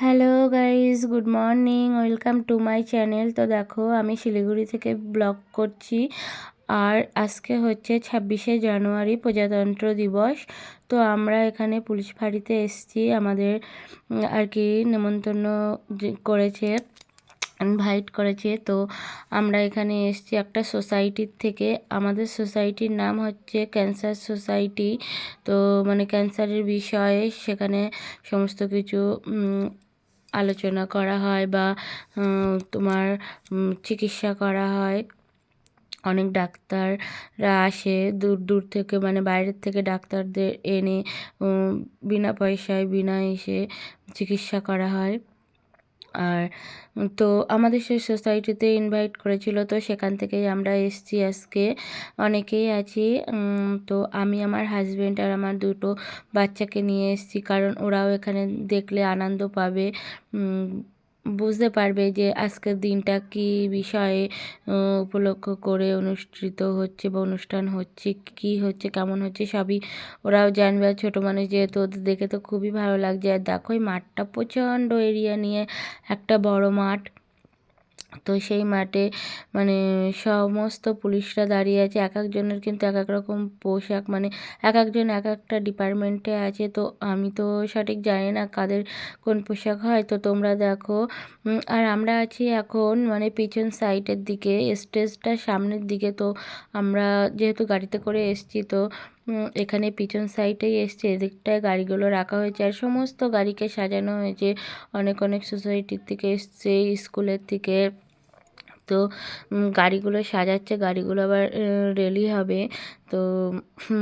Hello guys, good morning, welcome to my channel. তো দেখো, আমি শিলিগুড়ি থেকে ব্লগ করছি। আর আজকে হচ্ছে 26শে জানুয়ারি, প্রজাতন্ত্র দিবস। তো আমরা এখানে পুলিশ ফাঁড়িতে এসেছি। আমাদের আর কি নেমন্তন্ন করেছে, ইনভাইট করেছে। তো আমরা এখানে এসেছি একটা সোসাইটির থেকে। আমাদের সোসাইটির নাম হচ্ছে ক্যান্সার সোসাইটি। তো মানে ক্যান্সারের বিষয়ে সেখানে সমস্ত কিছু আলোচনা করা হয় বা তোমার চিকিৎসা করা হয়। অনেক ডাক্তাররা আসে দূর দূর থেকে, মানে বাইরের থেকে ডাক্তারদের এনে বিনা পয়সায় বিনা এসে চিকিৎসা করা হয়। আর তো আমাদের সেই সোসাইটিতে ইনভাইট করেছিল, তো সেখান থেকেই আমরা এসেছি। আজকে অনেকেই আছি। তো আমি আমার হাজব্যান্ড আর আমার দুটো বাচ্চাকে নিয়ে এসেছি, কারণ ওরাও এখানে দেখলে আনন্দ পাবে, বুঝতে পারবে যে আজকের দিনটা কী বিষয়ে উপলক্ষ করে অনুষ্ঠিত হচ্ছে বা অনুষ্ঠান হচ্ছে, কী হচ্ছে, কেমন হচ্ছে, সবই ওরাও জানবে। আর ছোটো মানুষ যেহেতু, ওদের দেখে তো খুবই ভালো লাগছে। আর দেখো, এই মাঠটা প্রচণ্ড এরিয়া নিয়ে একটা বড় মাঠ। তো সেই মাঠে মানে সমস্ত পুলিশরা দাঁড়িয়ে আছে। এক একজনের কিন্তু এক এক রকম পোশাক, মানে এক একজন এক একটা ডিপার্টমেন্টে আছে। তো আমি তো সঠিক জানি না কাদের কোন পোশাক হয়। তো তোমরা দেখো। আর আমরা আছি এখন মানে পিছন সাইডের দিকে, স্টেজটার সামনের দিকে। তো আমরা যেহেতু গাড়িতে করে এসছি, তো এখানে পিছন সাইডেই এসছে, এদিকটায় গাড়িগুলো রাখা হয়েছে। আর সমস্ত গাড়িকে সাজানো হয়েছে। অনেক অনেক সোসাইটির থেকে এসছে, স্কুলের থেকে। তো গাড়িগুলো সাজাচ্ছে, গাড়িগুলো আবার রেলি হবে। তো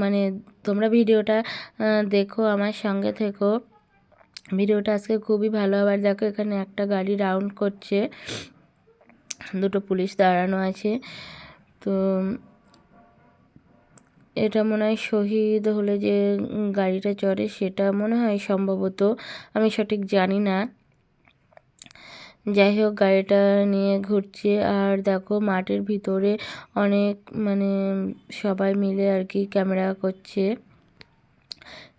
মানে তোমরা ভিডিওটা দেখো, আমার সঙ্গে থেকো। ভিডিওটা আজকে খুবই ভালো। আবার দেখো, এখানে একটা গাড়ি রাউন্ড করছে, দুটো পুলিশ দাঁড়ানো আছে। তো এটা মনে হয় শহীদ হলে যে গাড়িটা চড়ে, সেটা মনে হয় সম্ভবত, আমি সঠিক জানি না। যাই হোক, গাড়িটা নিয়ে ঘুরছে। আর দেখো, মাঠের ভিতরে অনেক মানে সবাই মিলে আর কি ক্যামেরা করছে।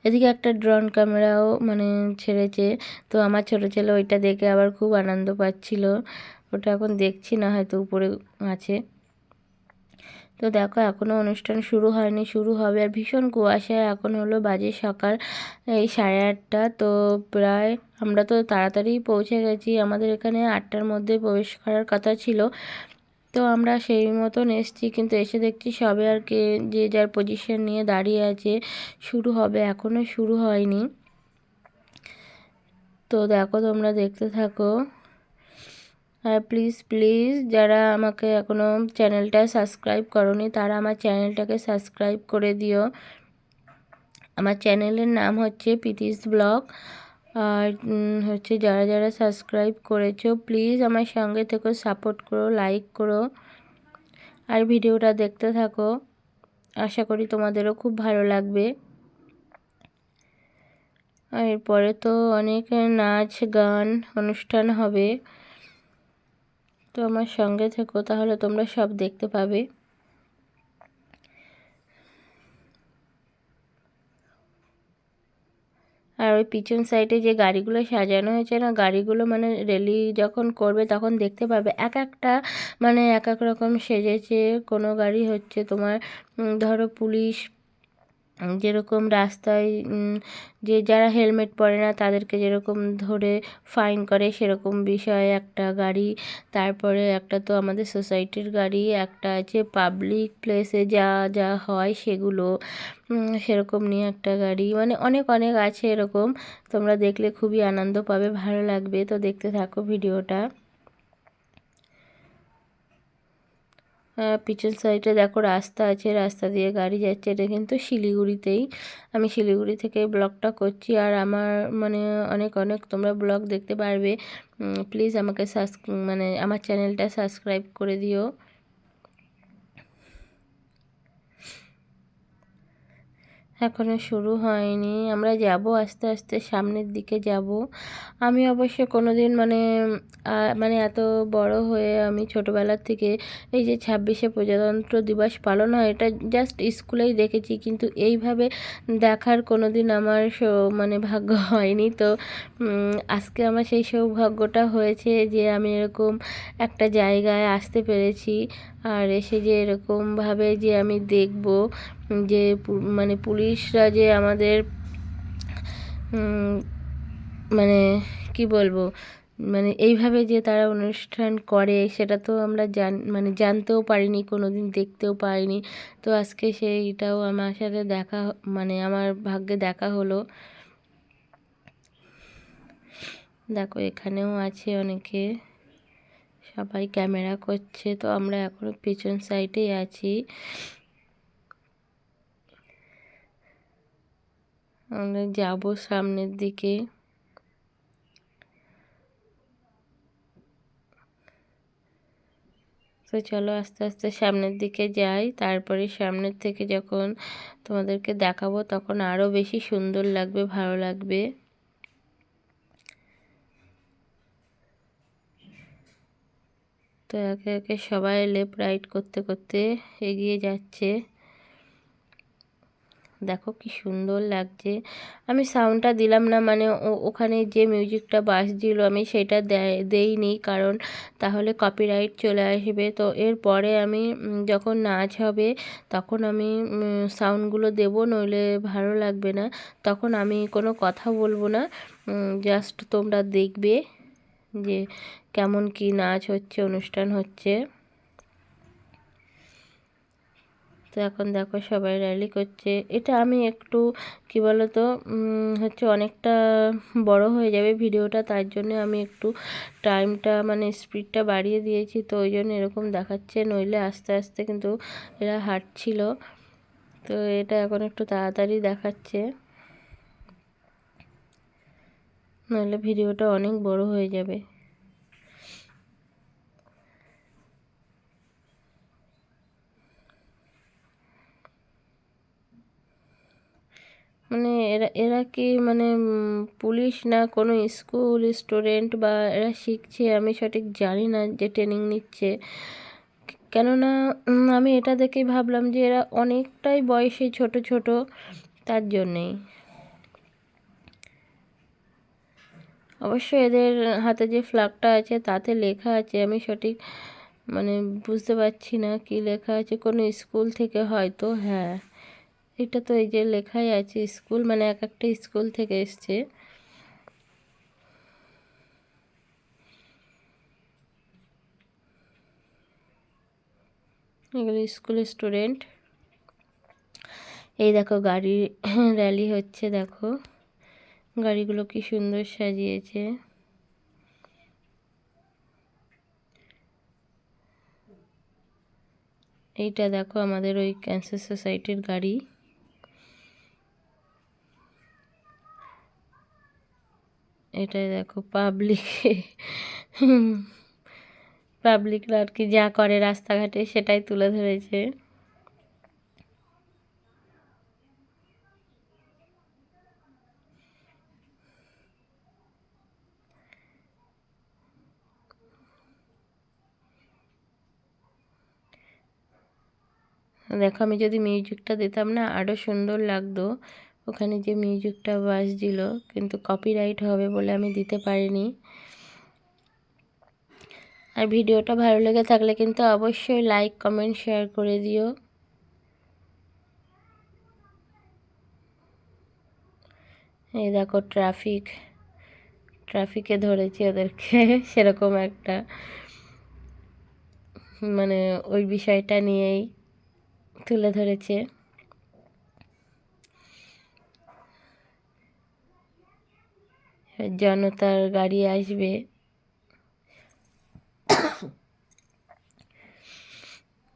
এদিকে একটা ড্রোন ক্যামেরাও মানে ছেড়েছে। তো আমার ছোটো ছেলে ওইটা দেখে আবার খুব আনন্দ পাচ্ছিল। ওটা এখন দেখছি না, হয়তো উপরে আছে। তো দেখো, এখনও অনুষ্ঠান শুরু হয়নি, শুরু হবে। আর ভীষণ কুয়াশায়, এখন হলো বাজে সকাল এই 8:30। তো প্রায় আমরা তো তাড়াতাড়ি পৌঁছে গেছি। আমাদের এখানে 8টার মধ্যে প্রবেশ করার কথা ছিল। তো আমরা সেই মতন এসেছি, কিন্তু এসে দেখছি সবে আর কি যে যার পজিশন নিয়ে দাঁড়িয়ে আছে। শুরু হবে, এখনও শুরু হয়নি। তো দেখো, তোমরা দেখতে থাকো। আর প্লিজ প্লিজ, যারা আমাকে এখনও চ্যানেলটা সাবস্ক্রাইব করোনি, তারা আমার চ্যানেলটাকে সাবস্ক্রাইব করে দিও। আমার চ্যানেলের নাম হচ্ছে পিতিস ব্লগ। আর হচ্ছে যারা যারা সাবস্ক্রাইব করেছো, প্লিজ আমার সঙ্গে থেকো, সাপোর্ট করো, লাইক করো, আর ভিডিওটা দেখতে থাকো। আশা করি তোমাদেরও খুব ভালো লাগবে। আর এরপরে তো অনেক নাচ গান অনুষ্ঠান হবে। তো আমার সঙ্গে থেকো, তাহলে তোমরা সব দেখতে পাবে। আর ওই পিছন সাইডে যে গাড়িগুলো সাজানো হয়েছে না, গাড়িগুলো মানে র্যালি যখন করবে তখন দেখতে পাবে এক একটা মানে এক এক রকম সেজেছে। কোনো গাড়ি হচ্ছে তোমার ধরো পুলিশ, যেরকম রাস্তায় যে যারা হেলমেট পরে না তাদেরকে যেরকম ধরে ফাইন করে, সেরকম বিষয়ে একটা গাড়ি। তারপরে একটা তো আমাদের সোসাইটির গাড়ি, একটা আছে পাবলিক প্লেসে যা যা হয় সেগুলো, সেরকম নিয়ে একটা গাড়ি। মানে অনেক অনেক আছে এরকম। তোমরা দেখলে খুবই আনন্দ পাবে, ভালো লাগবে। তো দেখতে থাকো ভিডিওটা। পিছন সাইডে দেখো রাস্তা আছে, রাস্তা দিয়ে গাড়ি যাচ্ছে। এটা কিন্তু শিলিগুড়িতেই, আমি শিলিগুড়ি থেকে ব্লগটা করছি। আর আমার মানে অনেক অনেক তোমরা ব্লগ দেখতে পারবে। প্লিজ আমাকে মানে আমার চ্যানেলটা সাবস্ক্রাইব করে দিও। এখনও শুরু হয়নি, আমরা যাব আস্তে আস্তে সামনের দিকে যাব। আমি অবশ্য কোনো দিন মানে এত বড় হয়ে আমি ছোটোবেলার থেকে এই যে 26শে প্রজাতন্ত্র দিবস পালন হয় এটা জাস্ট স্কুলেই দেখেছি, কিন্তু এইভাবে দেখার কোনো দিন আমার মানে ভাগ্য হয়নি। তো আজকে আমার সেই সৌভাগ্যটা হয়েছে যে আমি এরকম একটা জায়গায় আসতে পেরেছি, আর এসে যে এরকমভাবে যে আমি দেখব যে মানে পুলিশরা যে আমাদের মানে কি বলবো, মানে এইভাবে যে তারা অনুষ্ঠান করে সেটা তো আমরা মানে জানতেও পারিনি, কোনো দিন দেখতেও পাইনি। তো আজকে সেইটাও আমার সাথে দেখা, মানে আমার ভাগ্যে দেখা হলো। দেখো এখানেও আছে অনেকে, সবাই ক্যামেরা করছে। তো আমরা এখনও পেছন সাইডেই আছি, আমরা যাব সামনের দিকে। তো চলো আস্তে আস্তে সামনের দিকে যাই, তারপরে সামনের থেকে যখন তোমাদেরকে দেখাবো তখন আরও বেশি সুন্দর লাগবে, ভালো লাগবে। তো একে একে সবাই লেফট রাইট করতে করতে এগিয়ে যাচ্ছে। দেখো কি সুন্দর লাগছে। আমি সাউন্ডটা দিলাম না, মানে ওখানে যে মিউজিকটা বাজছিল আমি সেটা দেইনি, কারণ তাহলে কপিরাইট চলে আসবে। তো এরপরে আমি যখন নাচ হবে তখন আমি সাউন্ডগুলো দেবো, নইলে ভালো লাগবে না। তখন আমি কোনো কথা বলবো না, জাস্ট তোমরা দেখবে যে কেমন কি নাচ হচ্ছে, অনুষ্ঠান হচ্ছে। তো এখন দেখো সবাই র্যালি করছে। এটা আমি একটু কি বলতো হচ্ছে অনেকটা বড় হয়ে যাবে ভিডিওটা, তার জন্য আমি একটু টাইমটা মানে স্পিডটা বাড়িয়ে দিয়েছি। তো ওই জন্য এরকম দেখাচ্ছে, নইলে আস্তে আস্তে কিন্তু এরা হাঁটছিল। তো এটা এখন একটু তাড়াতাড়ি দেখাচ্ছে, নইলে ভিডিওটা অনেক বড় হয়ে যাবে। মানে এরা এরা কি মানে পুলিশ না কোনো স্কুল স্টুডেন্ট, বা এরা শিখছে আমি সঠিক জানি না, যে ট্রেনিং নিচ্ছে। কেননা আমি এটা দেখেই ভাবলাম যে এরা অনেকটাই বয়সে ছোট ছোট, তার জন্যেই। অবশ্য এদের হাতে যে ফ্ল্যাগটা আছে তাতে লেখা আছে, আমি সঠিক মানে বুঝতে পারছি না কি লেখা আছে, কোনো স্কুল থেকে হয়তো। হ্যাঁ, এটা তো এই যে লেখাই আছে স্কুল, মানে এক একটা স্কুল থেকে এসছে। এগুলো স্কুল স্টুডেন্ট। এই দেখো গাড়ি র্যালি হচ্ছে, দেখো গাড়িগুলো কি সুন্দর সাজিয়েছে। এইটা দেখো আমাদের ওই ক্যান্সার সোসাইটির গাড়ি। এটাই দেখো পাবলিকরা আর কি যা করে রাস্তাঘাটে সেটাই তুলে ধরেছে। দেখো আমি যদি মিউজিকটা দিতাম না আরও সুন্দর লাগতো, ওখানে যে মিউজিকটা বাজছিল, কিন্তু কপিরাইট হবে বলে আমি দিতে পারিনি। আর ভিডিওটা ভালো লেগে থাকলে কিন্তু অবশ্যই লাইক কমেন্ট শেয়ার করে দিও। এই দেখো ট্রাফিকে ধরেছে ওদেরকে সেরকম একটা মানে ওই বিষয়টা নিয়েই তুলে ধরেছে। জনতার গাড়ি আসবে।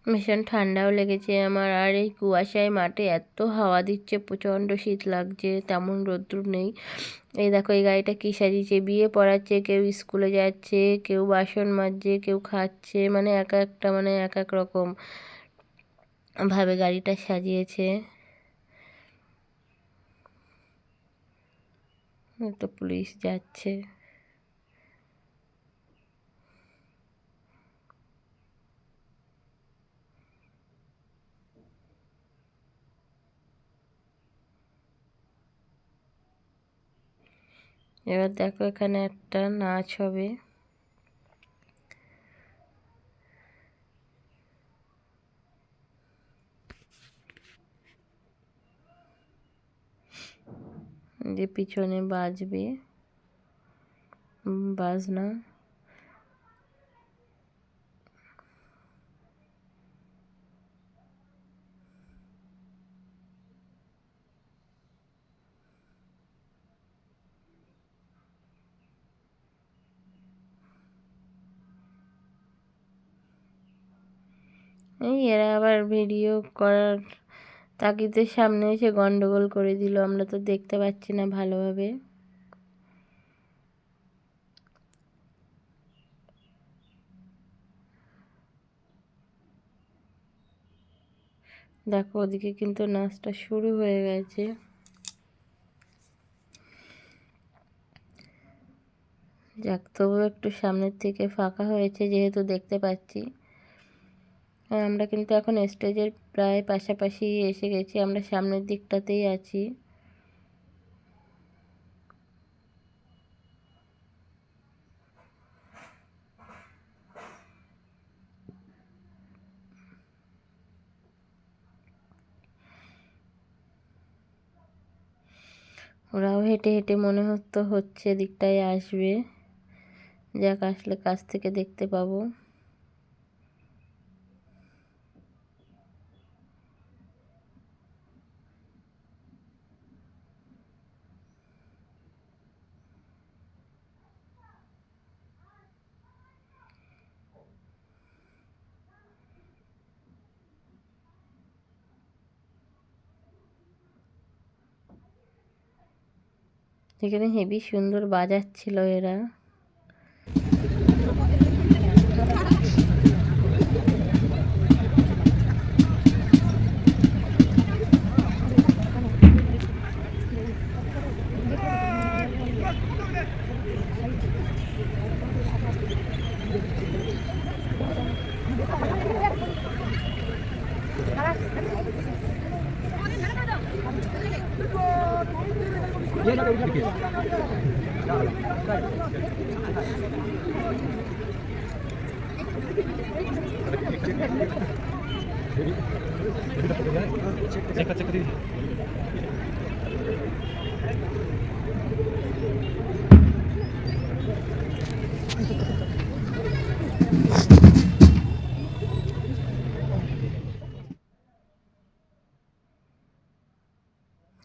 ভীষণ ঠান্ডাও লেগেছে আমার, আর এই কুয়াশায় মাঠে এত হাওয়া দিচ্ছে, প্রচণ্ড শীত লাগছে, তেমন রোদ্দুর নেই। এই দেখো এই গাড়িটা কী সাজিয়েছে, বিয়ে পড়াচ্ছে, কেউ স্কুলে যাচ্ছে, কেউ বাসন মাজছে, কেউ খাচ্ছে, মানে এক একটা মানে এক এক রকম ভাবে গাড়িটা সাজিয়েছে। তো পুলিশ যাচ্ছে। এবার দেখো এখানে একটা নাচ হবে। যে পিছনে বাজবে বাজনা। এরা আবার ভিডিও করার তাগিদে সামনে এসে গন্ডগোল করে দিল, আমরা তো দেখতে পাচ্ছি না ভালোভাবে। দেখো ওদিকে কিন্তু নাচটা শুরু হয়ে গেছে। যাক, তবু একটু সামনের থেকে ফাঁকা হয়েছে যেহেতু দেখতে পাচ্ছি। আর আমরা কিন্তু এখন স্টেজের প্রায় পাশাপাশি এসে গেছি, আমরা সামনের দিকটাতেই আছি। ওরাও হেঁটে হেঁটে মনে হচ্ছে দিকটায় আসবে। যাক, আসলে কাছ থেকে দেখতে পাবো। এখানে হেবি সুন্দর বাজাচ্ছিল এরা।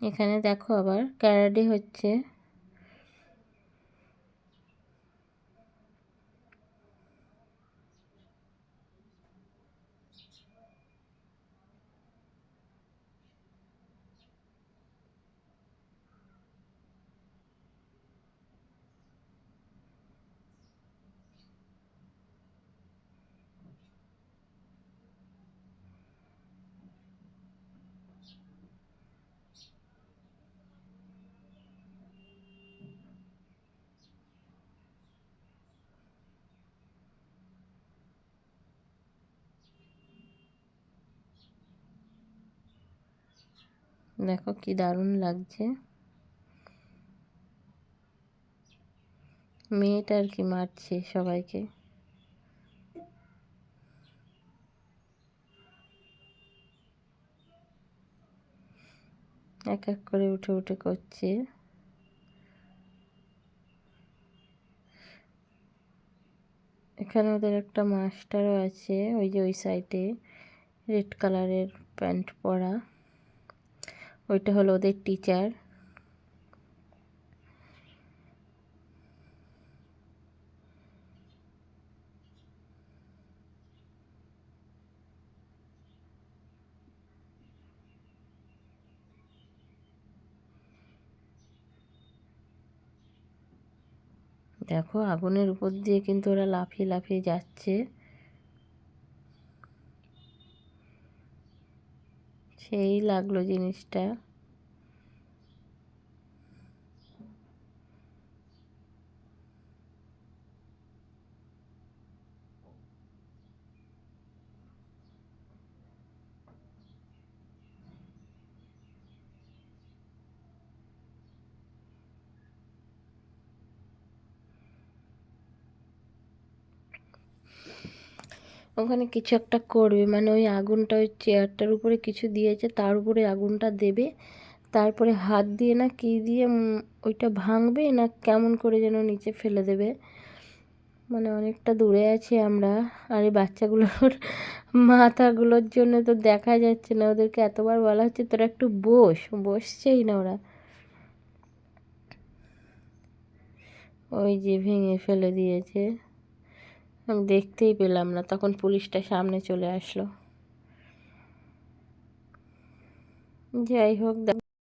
এখানে দেখো আবার ক্যারাডে হচ্ছে। দেখো কি দারুণ লাগছে। মেয়েটা আর কি মারছে সবাইকে। এক এক করে উঠে উঠে করছে। এখানে ওদের একটা মাস্টারও আছে, ওই যে ওই সাইডে রেড কালারের প্যান্ট পরা, ওইটা হলো ওদের টিচার। দেখো আগুনের উপর দিয়ে কিন্তু ওরা লাফিয়ে লাফিয়ে যাচ্ছে। সেই লাগলো জিনিসটা। ওখানে কিছু একটা করবে, মানে ওই আগুনটা ওই চেয়ারটার উপরে কিছু দিয়েছে, তার উপরে আগুনটা দেবে, তারপরে হাত দিয়ে না কী দিয়ে ওইটা ভাঙবে না কেমন করে যেন নিচে ফেলে দেবে। মানে অনেকটা দূরে আছি আমরা, আর এই বাচ্চাগুলোর মাথাগুলোর জন্য তো দেখা যাচ্ছে না, ওদেরকে এতবার বলা হচ্ছে তোরা একটু বসছেই না ওরা। ওই যে ভেঙে ফেলে দিয়েছে, আমি দেখতেই পেলাম না, তখন পুলিশটা সামনে চলে আসলো। যাই হোক।